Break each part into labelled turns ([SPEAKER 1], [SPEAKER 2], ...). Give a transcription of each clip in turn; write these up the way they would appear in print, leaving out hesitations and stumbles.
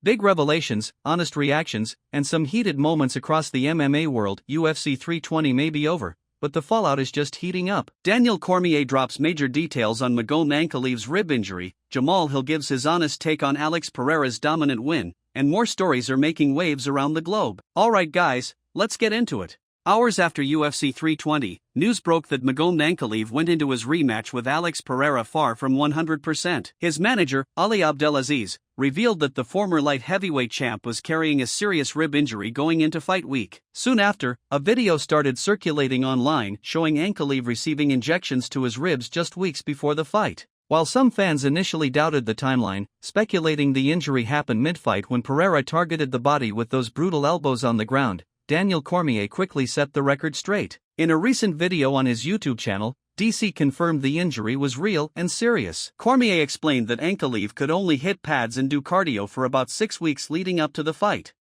[SPEAKER 1] Big revelations, honest reactions, and some heated moments across the MMA world. UFC 320 may be over, but the fallout is just heating up. Daniel Cormier drops major details on Magomed Ankalaev's rib injury, Jamahal Hill gives his honest take on Alex Pereira's dominant win, and more stories are making waves around the globe. Alright guys, let's get into it. Hours after UFC 320, news broke that Magomed Ankalaev went into his rematch with Alex Pereira far from 100%. His manager, Ali Abdelaziz, revealed that the former light heavyweight champ was carrying a serious rib injury going into fight week. Soon after, a video started circulating online showing Ankalaev receiving injections to his ribs just weeks before the fight. While some fans initially doubted the timeline, speculating the injury happened mid-fight when Pereira targeted the body with those brutal elbows on the ground, Daniel Cormier quickly set the record straight. In a recent video on his YouTube channel, DC confirmed the injury was real and serious. Cormier explained that Ankalaev could only hit pads and do cardio for about 6 weeks leading up to the fight.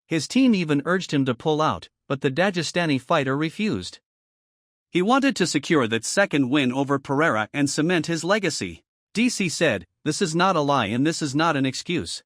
[SPEAKER 1] His team even urged him to pull out, but the Dagestani fighter refused. He wanted to secure that second win over Pereira and cement his legacy. DC said, "This is not a lie and this is not an excuse.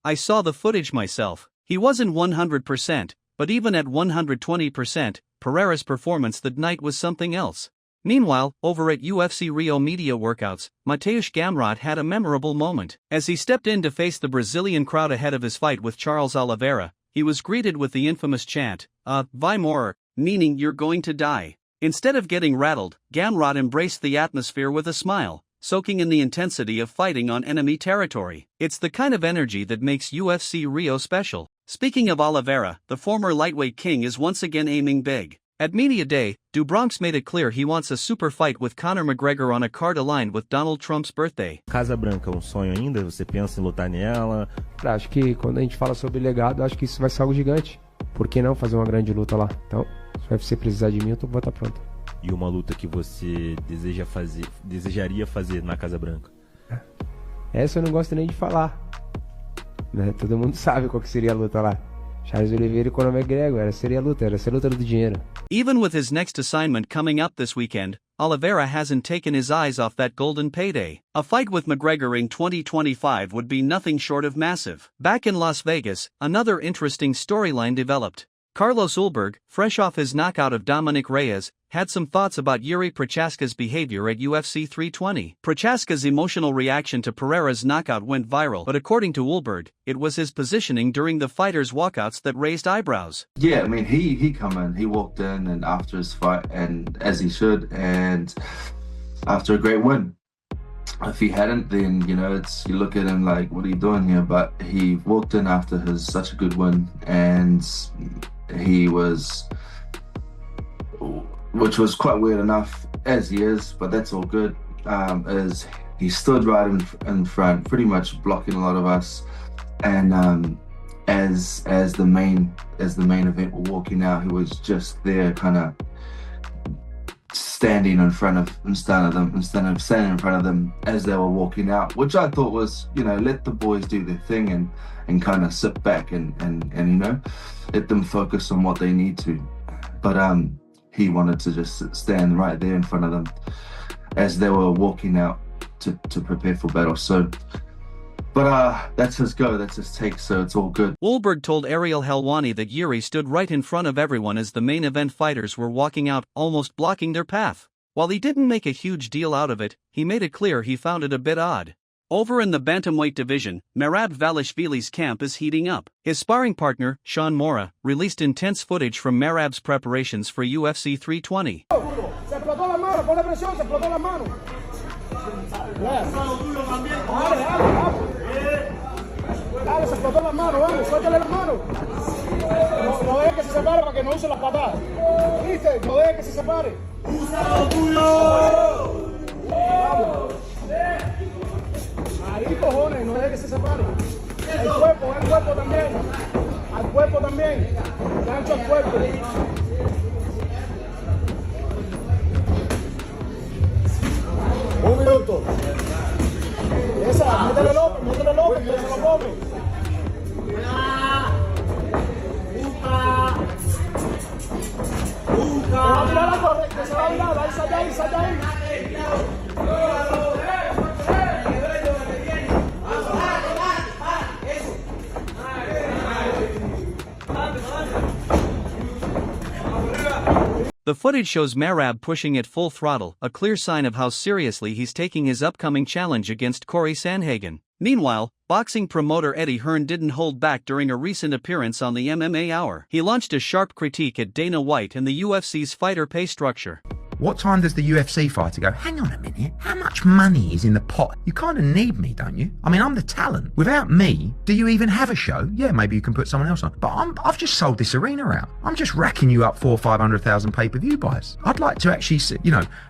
[SPEAKER 1] I saw the footage myself. He wasn't 100%, but even at 120%, Pereira's performance that night was something else." Meanwhile, over at UFC Rio Media Workouts, Mateusz Gamrot had a memorable moment. As he stepped in to face the Brazilian crowd ahead of his fight with Charles Oliveira, he was greeted with the infamous chant, "Vai morrer," meaning "you're going to die." Instead of getting rattled, Gamrot embraced the atmosphere with a smile, soaking in the intensity of fighting on enemy territory. It's the kind of energy that makes UFC Rio special. Speaking of Oliveira, the former lightweight king is once again aiming big. At Media Day, Bronx made it clear he wants a super fight with Conor McGregor on a card aligned with Donald Trump's birthday.
[SPEAKER 2] Casa Branca, sonho ainda? Você pensa em lutar nela?
[SPEAKER 3] Acho que quando a gente fala sobre legado, acho que isso vai ser algo gigante. Por que não fazer uma grande luta lá? Então, se o UFC precisar de mim, eu vou estar pronto.
[SPEAKER 2] E uma luta que você desejaria fazer na Casa Branca?
[SPEAKER 3] Essa eu não gosto nem de falar. Né? Todo mundo sabe qual que seria a luta lá. Charles Oliveira e Conor McGregor, essa seria a luta do dinheiro.
[SPEAKER 1] Even with his next assignment coming up this weekend, Oliveira hasn't taken his eyes off that golden payday. A fight with McGregor in 2025 would be nothing short of massive. Back in Las Vegas, another interesting storyline developed. Carlos Ulberg, fresh off his knockout of Dominic Reyes, had some thoughts about Jiri Prochazka's behavior at UFC 320. Prochazka's emotional reaction to Pereira's knockout went viral, but according to Ulberg, it was his positioning during the fighter's walkouts that raised eyebrows.
[SPEAKER 4] Yeah, I mean, he come in, he walked in and after his fight, and as he should, and after a great win. If he hadn't, then, you know, you look at him like, what are you doing here? But he walked in after such a good win, and he was, which was quite weird enough, as he is, but that's all good, is he stood right in front, pretty much blocking a lot of us, and as the main event were walking out, he was just there kind of standing in front of them instead of standing in front of them as they were walking out, which I thought was, you know, let the boys do their thing and kind of sit back and you know, let them focus on what they need to. But he wanted to just stand right there in front of them as they were walking out to prepare for battle. So, but that's his go, that's his take, so it's all good.
[SPEAKER 1] Ulberg told Ariel Helwani that Jiri stood right in front of everyone as the main event fighters were walking out, almost blocking their path. While he didn't make a huge deal out of it, he made it clear he found it a bit odd. Over in the bantamweight division, Merab Dvalishvili's camp is heating up. His sparring partner, Sean Mora, released intense footage from Merab's preparations for UFC 320.
[SPEAKER 5] Dale, se explotó las manos, vamos, suéltale las manos. No deje que se separe para que no use las patadas. ¿Viste? No deje que se separe. ¡Usa lo tuyo! Vamos. Ahí, cojones, no deje que se separe. El cuerpo también. Al cuerpo también. Gancho al cuerpo. Un minuto. Esa, métele López, que se lo come. Va a tirar la correcta, se va a virar, ahí, salta ahí.
[SPEAKER 1] The footage shows Merab pushing at full throttle, a clear sign of how seriously he's taking his upcoming challenge against Corey Sandhagen. Meanwhile, boxing promoter Eddie Hearn didn't hold back during a recent appearance on the MMA Hour. He launched a sharp critique at Dana White and the UFC's fighter pay structure.
[SPEAKER 6] What time does the UFC fighter go, hang on a minute, how much money is in the pot? You kind of need me, don't you? I mean, I'm the talent. Without me, do you even have a show? Yeah, maybe you can put someone else on. But I've just sold this arena out. I'm just racking you up 400,000 or 500,000 pay-per-view buys. I'd like to actually see,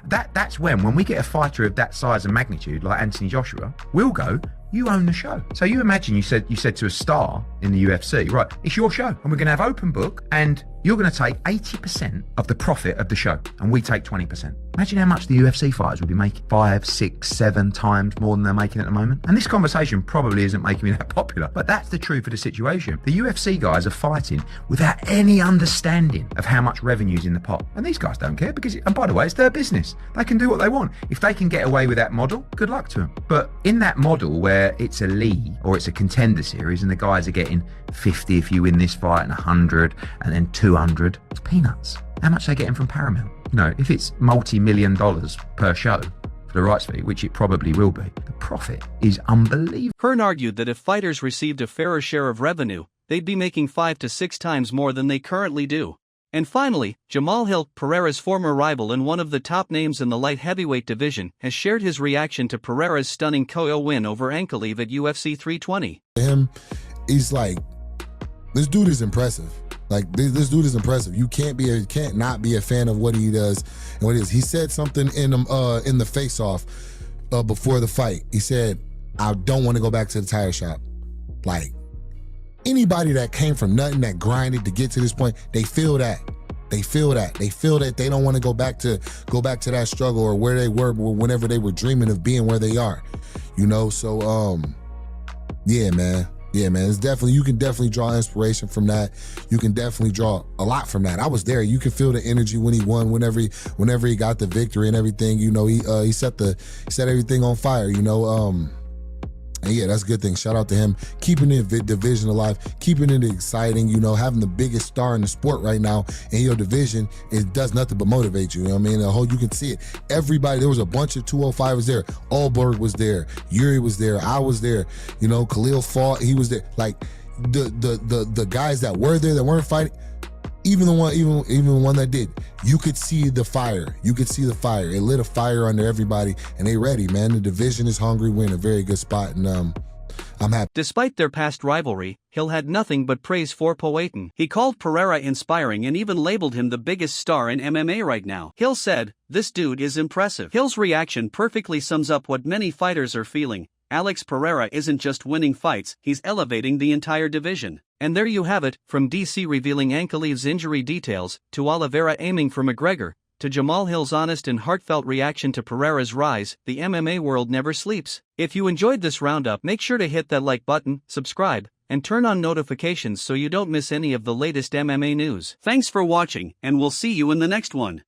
[SPEAKER 6] that's when we get a fighter of that size and magnitude, like Anthony Joshua, we'll go, you own the show. So you imagine you said to a star in the UFC, right, it's your show and we're going to have open book and you're going to take 80% of the profit of the show and we take 20%. Imagine how much the UFC fighters would be making 5, 6, 7 times more than they're making at the moment. And this conversation probably isn't making me that popular, but that's the truth of the situation. The UFC guys are fighting without any understanding of how much revenue's in the pot. And these guys don't care because, and by the way, it's their business. They can do what they want. If they can get away with that model, good luck to them. But in that model where it's a league or it's a contender series and the guys are getting 50 if you win this fight and 100 and then 200, it's peanuts. How much are they getting from Paramount? If it's multi-million dollars per show for the rights fee, which it probably will be, the profit is unbelievable.
[SPEAKER 1] Hearn argued that if fighters received a fairer share of revenue, they'd be making 5 to 6 times more than they currently do. And finally, Jamahal Hill, Pereira's former rival and one of the top names in the light heavyweight division, has shared his reaction to Pereira's stunning KO win over Ankalaev at UFC 320.
[SPEAKER 7] He's like, this dude is impressive. Like, this dude is impressive. You can't not be a fan of what he does and what he is. He said something in the face-off before the fight. He said, I don't want to go back to the tire shop. Like, anybody that came from nothing, that grinded to get to this point, they feel that. They feel that. They feel that they don't want to go back to that struggle or where they were whenever they were dreaming of being where they are. So yeah, man. Yeah, man, it's definitely, you can definitely draw inspiration from that. You can definitely draw a lot from that. I was there. You can feel the energy when he won, whenever he got the victory and everything. He set everything on fire. And yeah, that's a good thing. Shout out to him, keeping the division alive, keeping it exciting. Having the biggest star in the sport right now in your division, it does nothing but motivate you. You know what I mean? You can see it. Everybody, there was a bunch of 205s there. Ulberg was there. Jiri was there. I was there. Khalil fought. He was there. Like the guys that were there that weren't fighting. Even the one that did, you could see the fire. You could see the fire. It lit a fire under everybody, and they ready, man. The division is hungry. We're in a very good spot, and I'm happy.
[SPEAKER 1] Despite their past rivalry, Hill had nothing but praise for Poatan. He called Pereira inspiring and even labeled him the biggest star in MMA right now. Hill said, "This dude is impressive." Hill's reaction perfectly sums up what many fighters are feeling. Alex Pereira isn't just winning fights, he's elevating the entire division. And there you have it, from DC revealing Ankalaev's injury details, to Oliveira aiming for McGregor, to Jamahal Hill's honest and heartfelt reaction to Pereira's rise, the MMA world never sleeps. If you enjoyed this roundup, make sure to hit that like button, subscribe, and turn on notifications so you don't miss any of the latest MMA news. Thanks for watching, and we'll see you in the next one.